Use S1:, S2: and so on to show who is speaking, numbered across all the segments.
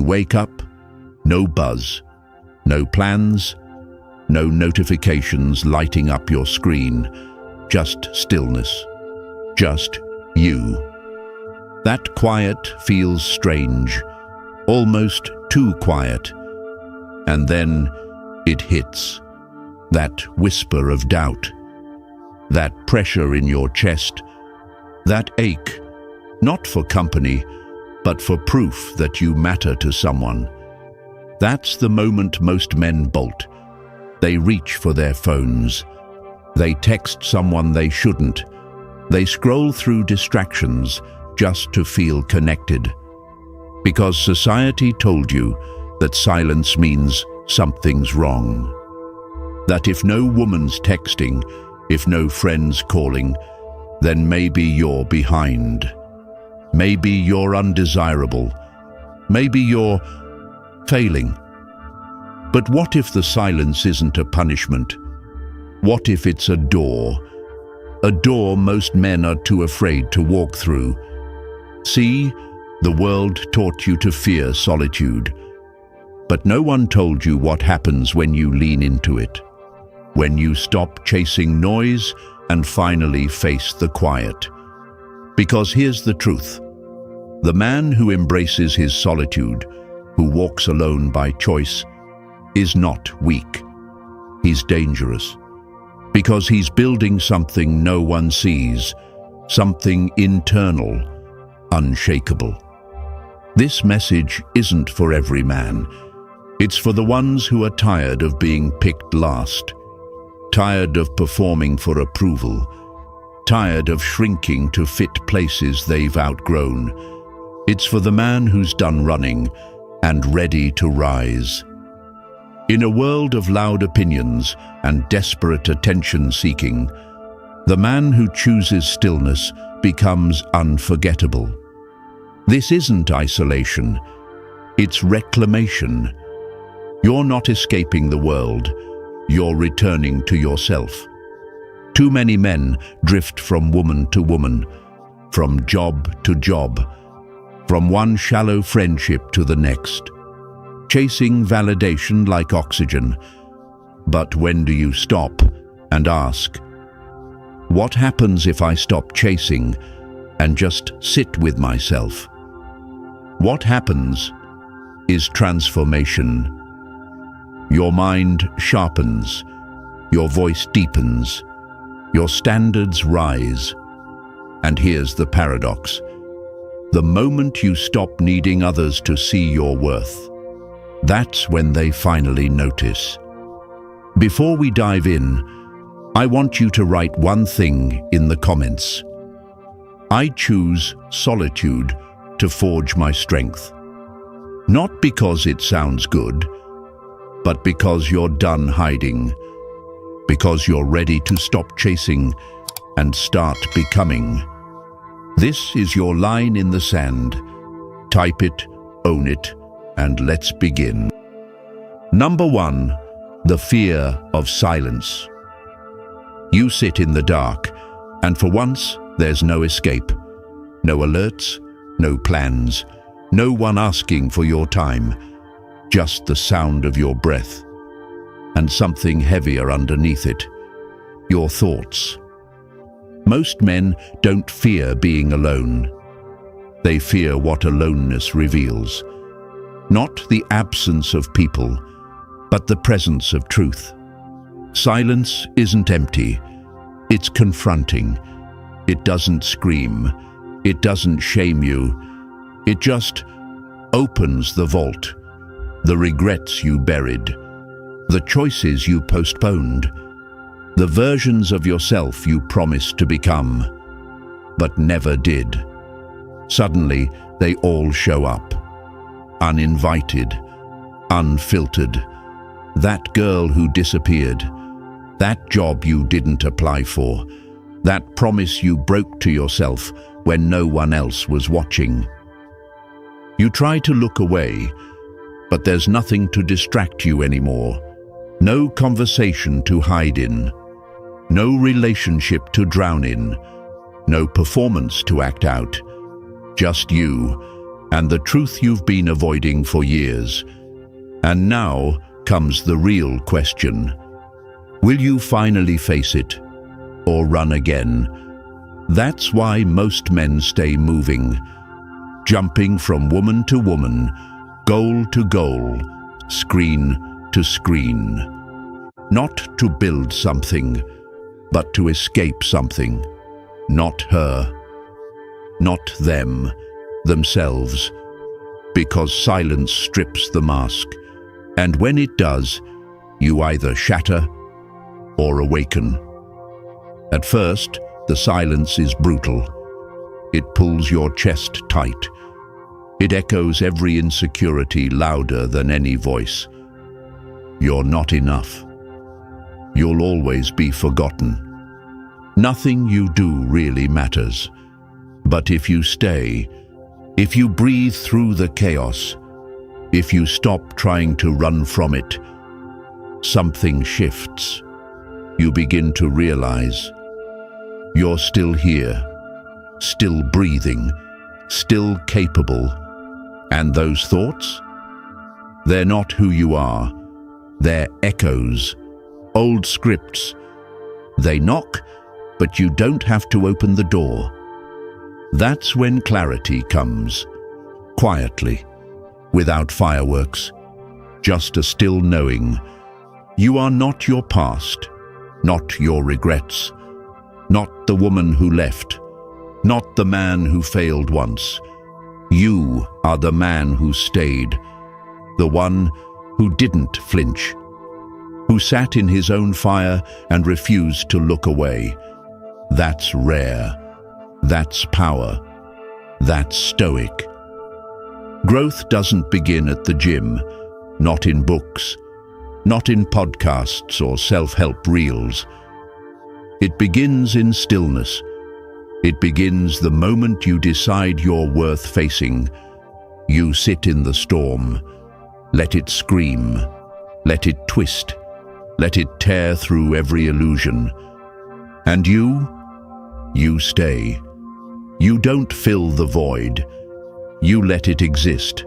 S1: wake up, no buzz, no plans, no notifications lighting up your screen, just stillness, just you. That quiet feels strange, almost too quiet. And then it hits, that whisper of doubt, that pressure in your chest, that ache, not for company, but for proof that you matter to someone. That's the moment most men bolt. They reach for their phones. They text someone they shouldn't. They scroll through distractions just to feel connected. Because society told you that silence means something's wrong. That if no woman's texting, if no friend's calling, then maybe you're behind. Maybe you're undesirable. Maybe you're failing. But what if the silence isn't a punishment? What if it's a door? A door most men are too afraid to walk through. See, the world taught you to fear solitude. But no one told you what happens when you lean into it. When you stop chasing noise and finally face the quiet. Because here's the truth. The man who embraces his solitude, who walks alone by choice, is not weak. He's dangerous. Because he's building something no one sees, something internal, unshakable. This message isn't for every man. It's for the ones who are tired of being picked last, tired of performing for approval, tired of shrinking to fit places they've outgrown. It's for the man who's done running and ready to rise. In a world of loud opinions and desperate attention-seeking, the man who chooses stillness becomes unforgettable. This isn't isolation, it's reclamation. You're not escaping the world, you're returning to yourself. Too many men drift from woman to woman, from job to job, from one shallow friendship to the next, chasing validation like oxygen. But when do you stop and ask, what happens if I stop chasing and just sit with myself? What happens is transformation. Your mind sharpens, your voice deepens, your standards rise. And here's the paradox. The moment you stop needing others to see your worth, that's when they finally notice. Before we dive in, I want you to write one thing in the comments. I choose solitude to forge my strength. Not because it sounds good, but because you're done hiding, because you're ready to stop chasing and start becoming. This is your line in the sand. Type it, own it, and let's begin. Number 1, the fear of silence. You sit in the dark, and for once, there's no escape. No alerts, no plans, no one asking for your time. Just the sound of your breath, and something heavier underneath it, your thoughts. Most men don't fear being alone. They fear what aloneness reveals. Not the absence of people, but the presence of truth. Silence isn't empty. It's confronting. It doesn't scream. It doesn't shame you. It just opens the vault. The regrets you buried, the choices you postponed, the versions of yourself you promised to become, but never did. Suddenly, they all show up. Uninvited, unfiltered. That girl who disappeared, that job you didn't apply for, that promise you broke to yourself when no one else was watching. You try to look away, but there's nothing to distract you anymore. No conversation to hide in. No relationship to drown in. No performance to act out. Just you, and the truth you've been avoiding for years. And now comes the real question. Will you finally face it, or run again? That's why most men stay moving, jumping from woman to woman, goal to goal, screen to screen. Not to build something, but to escape something. Not her, not them, themselves. Because silence strips the mask, and when it does, you either shatter or awaken. At first, the silence is brutal. It pulls your chest tight. It echoes every insecurity louder than any voice. You're not enough. You'll always be forgotten. Nothing you do really matters. But if you stay, if you breathe through the chaos, if you stop trying to run from it, something shifts. You begin to realize you're still here, still breathing, still capable. And those thoughts? They're not who you are. They're echoes, old scripts. They knock, but you don't have to open the door. That's when clarity comes, quietly, without fireworks, just a still knowing. You are not your past, not your regrets, not the woman who left, not the man who failed once. You are the man who stayed, the one who didn't flinch, who sat in his own fire and refused to look away. That's rare. That's power. That's stoic. Growth doesn't begin at the gym, not in books, not in podcasts or self-help reels. It begins in stillness. It begins the moment you decide you're worth facing. You sit in the storm. Let it scream. Let it twist. Let it tear through every illusion. And you stay. You don't fill the void. You let it exist.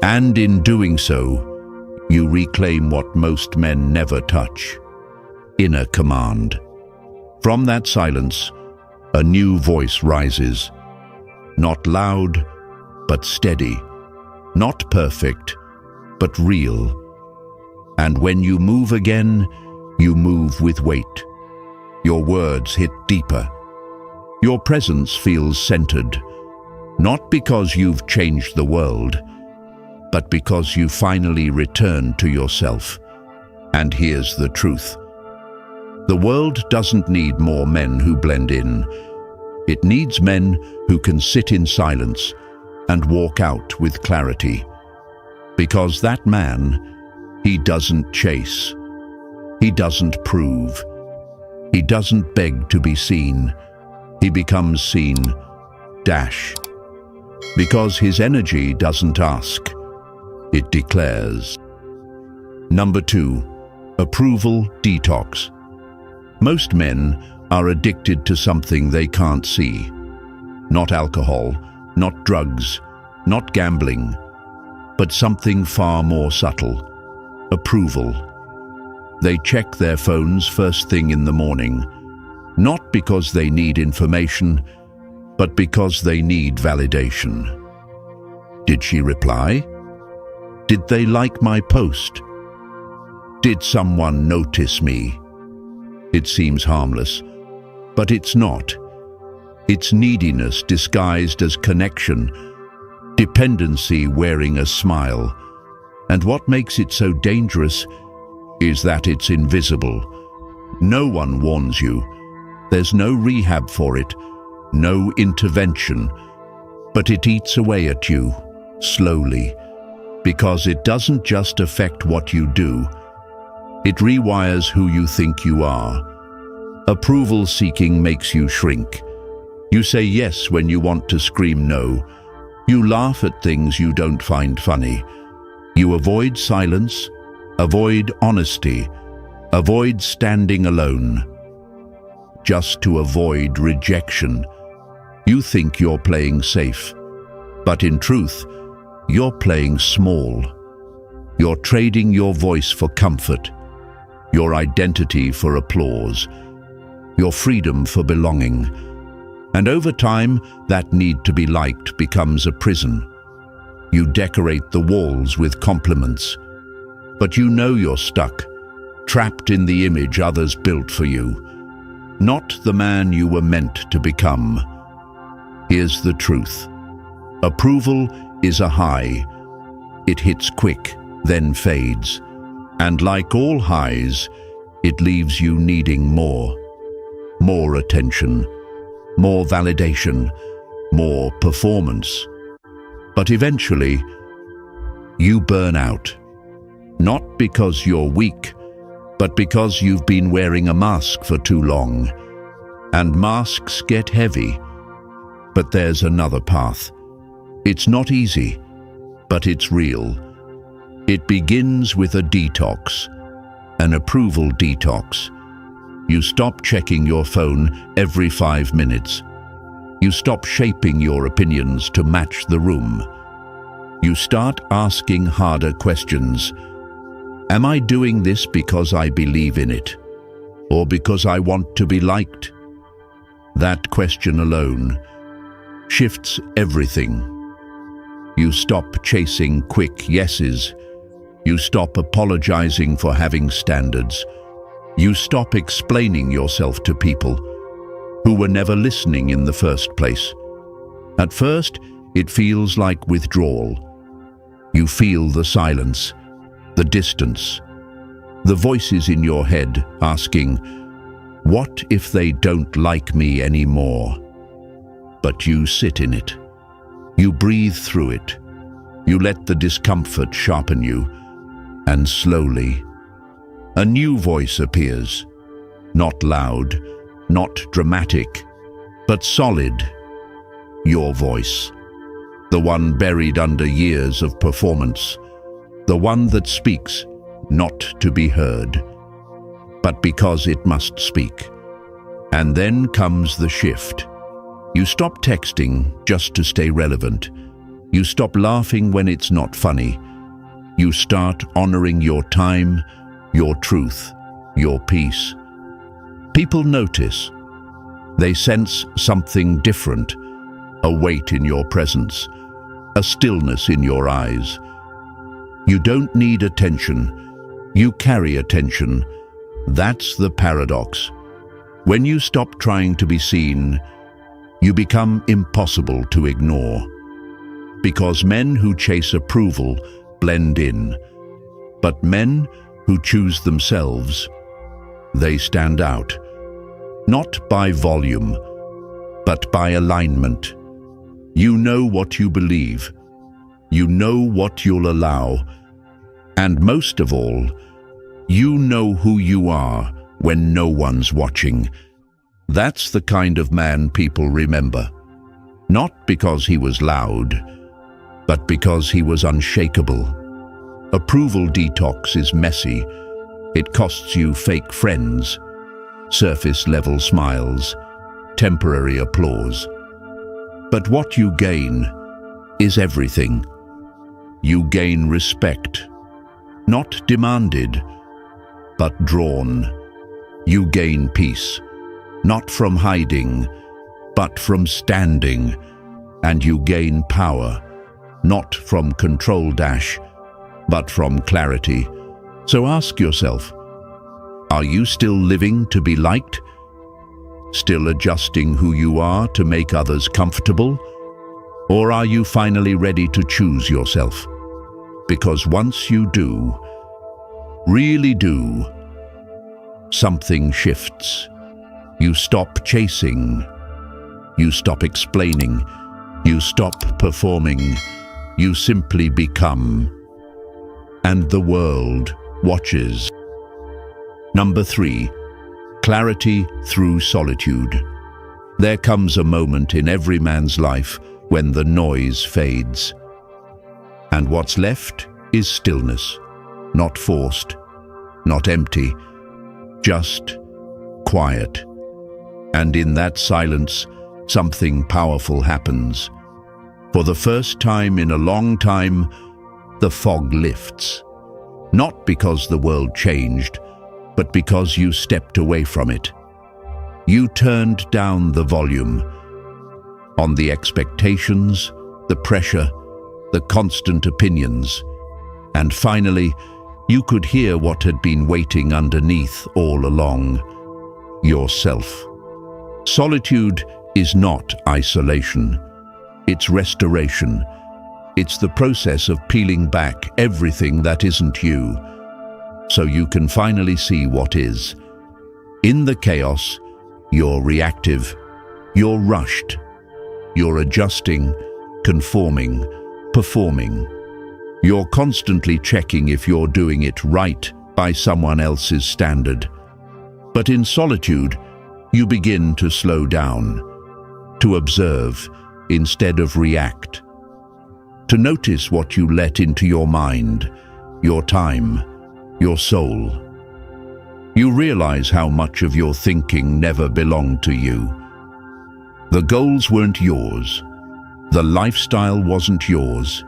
S1: And in doing so, you reclaim what most men never touch: inner command. From that silence, a new voice rises. Not loud, but steady. Not perfect, but real. And when you move again, you move with weight. Your words hit deeper. Your presence feels centered, not because you've changed the world, but because you finally return to yourself. And here's the truth. The world doesn't need more men who blend in. It needs men who can sit in silence and walk out with clarity. Because that man, he doesn't chase. He doesn't prove. He doesn't beg to be seen. He becomes seen, because his energy doesn't ask, it declares. Number 2, approval detox. Most men are addicted to something they can't see. Not alcohol, not drugs, not gambling, but something far more subtle: approval. They check their phones first thing in the morning, not because they need information, but because they need validation. Did she reply? Did they like my post? Did someone notice me? It seems harmless, but it's not. It's neediness disguised as connection, dependency wearing a smile. And what makes it so dangerous is that it's invisible. No one warns you. There's no rehab for it, no intervention, but it eats away at you, slowly, because it doesn't just affect what you do, it rewires who you think you are. Approval seeking makes you shrink. You say yes when you want to scream no. You laugh at things you don't find funny. You avoid silence, avoid honesty, avoid standing alone. Just to avoid rejection. You think you're playing safe, But in truth, you're playing small. You're trading your voice for comfort, your identity for applause, your freedom for belonging. And over time, that need to be liked becomes a prison. You decorate the walls with compliments, but you know you're stuck, trapped in the image others built for you, not the man you were meant to become. Here's the truth. Approval is a high. It hits quick, then fades. And like all highs, it leaves you needing more. More attention, more validation, more performance. But eventually, you burn out. Not because you're weak, but because you've been wearing a mask for too long. And masks get heavy. But there's another path. It's not easy, but it's real. It begins with a detox, an approval detox. You stop checking your phone every 5 minutes. You stop shaping your opinions to match the room. You start asking harder questions. Am I doing this because I believe in it, or because I want to be liked? That question alone shifts everything. You stop chasing quick yeses. You stop apologizing for having standards. You stop explaining yourself to people who were never listening in the first place. At first, it feels like withdrawal. You feel the silence, the distance, the voices in your head asking, what if they don't like me anymore? But you sit in it. You breathe through it. You let the discomfort sharpen you, and slowly, a new voice appears. Not loud, not dramatic, but solid. Your voice. The one buried under years of performance. The one that speaks, not to be heard, but because it must speak. And then comes the shift. You stop texting just to stay relevant. You stop laughing when it's not funny. You start honoring your time, your truth, your peace. People notice. They sense something different, a weight in your presence, a stillness in your eyes. You don't need attention. You carry attention. That's the paradox. When you stop trying to be seen, you become impossible to ignore. Because men who chase approval blend in, but men who choose themselves, they stand out. Not by volume, but by alignment. You know what you believe. You know what you'll allow. And most of all, you know who you are when no one's watching. That's the kind of man people remember. Not because he was loud, but because he was unshakable. Approval detox is messy. It costs you fake friends, surface-level smiles, temporary applause. But what you gain is everything. You gain respect, not demanded, but drawn. You gain peace, not from hiding, but from standing. And you gain power, not from control dash, but from clarity. So ask yourself, are you still living to be liked? Still adjusting who you are to make others comfortable? Or are you finally ready to choose yourself? Because once you do, really do, something shifts. You stop chasing. You stop explaining. You stop performing. You simply become. And the world watches. Number 3, clarity through solitude. There comes a moment in every man's life when the noise fades. And what's left is stillness, not forced, not empty, just quiet. And in that silence, something powerful happens. For the first time in a long time, the fog lifts. Not because the world changed, but because you stepped away from it. You turned down the volume on the expectations, the pressure, the constant opinions, and finally, you could hear what had been waiting underneath all along: yourself. Solitude is not isolation. It's restoration. It's the process of peeling back everything that isn't you, so you can finally see what is. In the chaos, you're reactive, you're rushed, you're adjusting, conforming, performing. You're constantly checking if you're doing it right by someone else's standard. But in solitude, you begin to slow down, to observe instead of react, to notice what you let into your mind, your time, your soul. You realize how much of your thinking never belonged to you. The goals weren't yours. The lifestyle wasn't yours.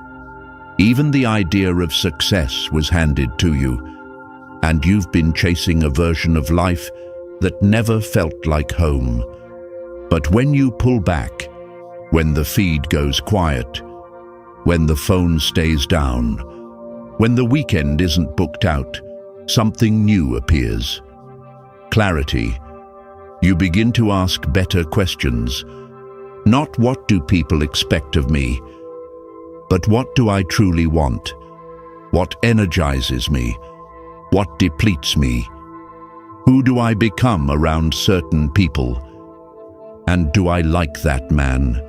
S1: Even the idea of success was handed to you, and you've been chasing a version of life that never felt like home. But when you pull back, when the feed goes quiet, when the phone stays down, when the weekend isn't booked out, something new appears. Clarity. You begin to ask better questions. Not what do people expect of me, but what do I truly want? What energizes me? What depletes me? Who do I become around certain people? And do I like that man?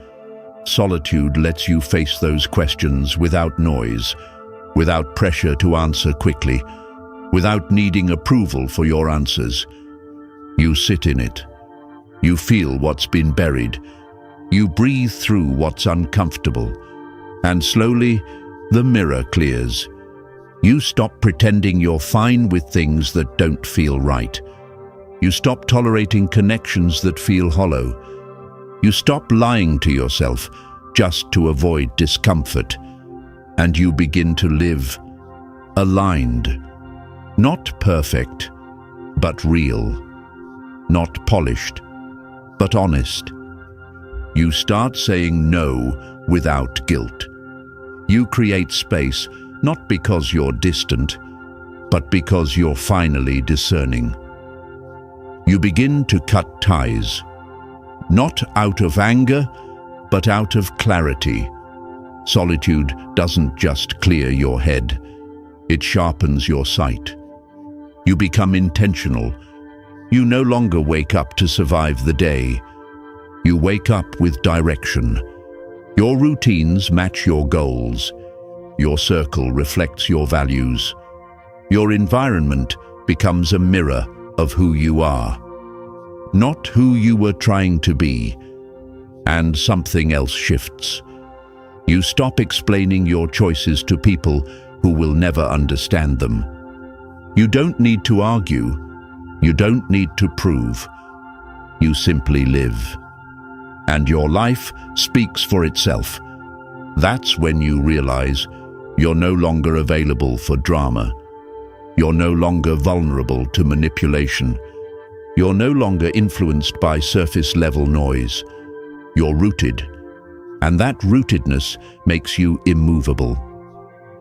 S1: Solitude lets you face those questions without noise, without pressure to answer quickly, without needing approval for your answers. You sit in it. You feel what's been buried. You breathe through what's uncomfortable. And slowly, the mirror clears. You stop pretending you're fine with things that don't feel right. You stop tolerating connections that feel hollow. You stop lying to yourself just to avoid discomfort. And you begin to live aligned. Not perfect, but real. Not polished, but honest. You start saying no without guilt. You create space, not because you're distant, but because you're finally discerning. You begin to cut ties, not out of anger, but out of clarity. Solitude doesn't just clear your head, it sharpens your sight. You become intentional. You no longer wake up to survive the day. You wake up with direction. Your routines match your goals. Your circle reflects your values. Your environment becomes a mirror of who you are, not who you were trying to be. And something else shifts. You stop explaining your choices to people who will never understand them. You don't need to argue. You don't need to prove. You simply live. And your life speaks for itself. That's when you realize you're no longer available for drama. You're no longer vulnerable to manipulation. You're no longer influenced by surface-level noise. You're rooted, and that rootedness makes you immovable.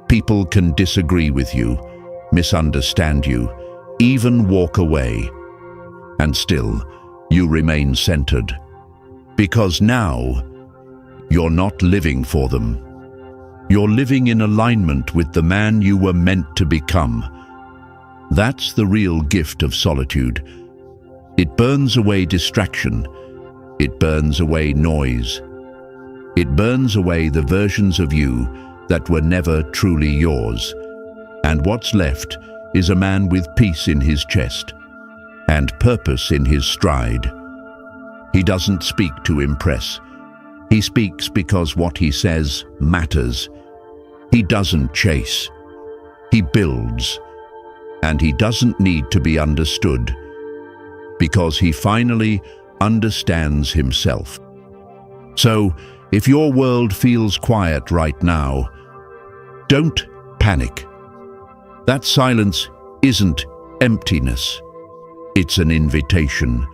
S1: People can disagree with you, misunderstand you, even walk away, and still you remain centered. Because now, you're not living for them. You're living in alignment with the man you were meant to become. That's the real gift of solitude. It burns away distraction. It burns away noise. It burns away the versions of you that were never truly yours. And what's left is a man with peace in his chest and purpose in his stride. He doesn't speak to impress. He speaks because what he says matters. He doesn't chase. He builds. And he doesn't need to be understood, because he finally understands himself. So, If your world feels quiet right now, don't panic. That silence isn't emptiness. It's an invitation.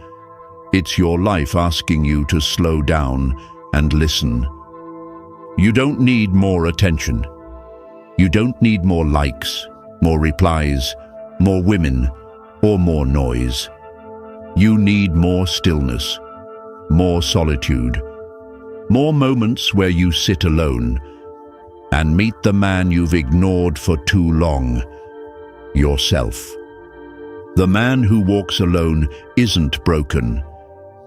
S1: It's your life asking you to slow down and listen. You don't need more attention. You don't need more likes, more replies, more women, or more noise. You need more stillness, more solitude, more moments where you sit alone and meet the man you've ignored for too long, yourself. The man who walks alone isn't broken.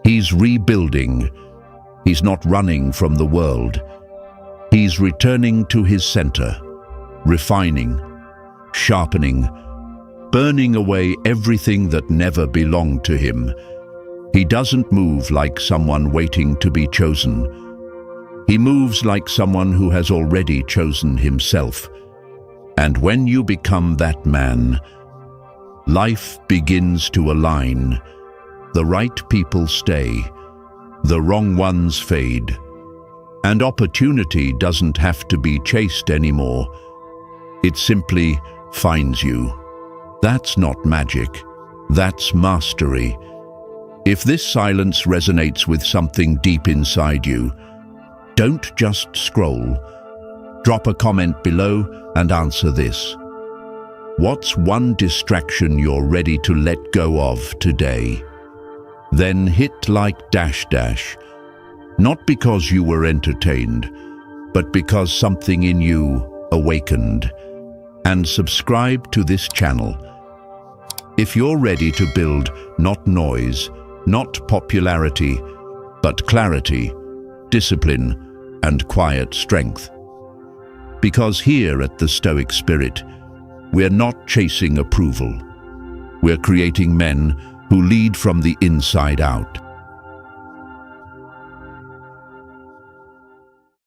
S1: He's rebuilding. He's not running from the world. He's returning to his center, refining, sharpening, burning away everything that never belonged to him. He doesn't move like someone waiting to be chosen. He moves like someone who has already chosen himself. And when you become that man, life begins to align. The right people stay, the wrong ones fade. And opportunity doesn't have to be chased anymore. It simply finds you. That's not magic. That's mastery. If this silence resonates with something deep inside you, don't just scroll. Drop a comment below and answer this. What's one distraction you're ready to let go of today? Then hit like -- not because you were entertained, but because something in you awakened. And subscribe to this channel. If you're ready to build not noise, not popularity, but clarity, discipline, and quiet strength. Because here at the Stoic Spirit, we're not chasing approval. We're creating men who lead from the inside out.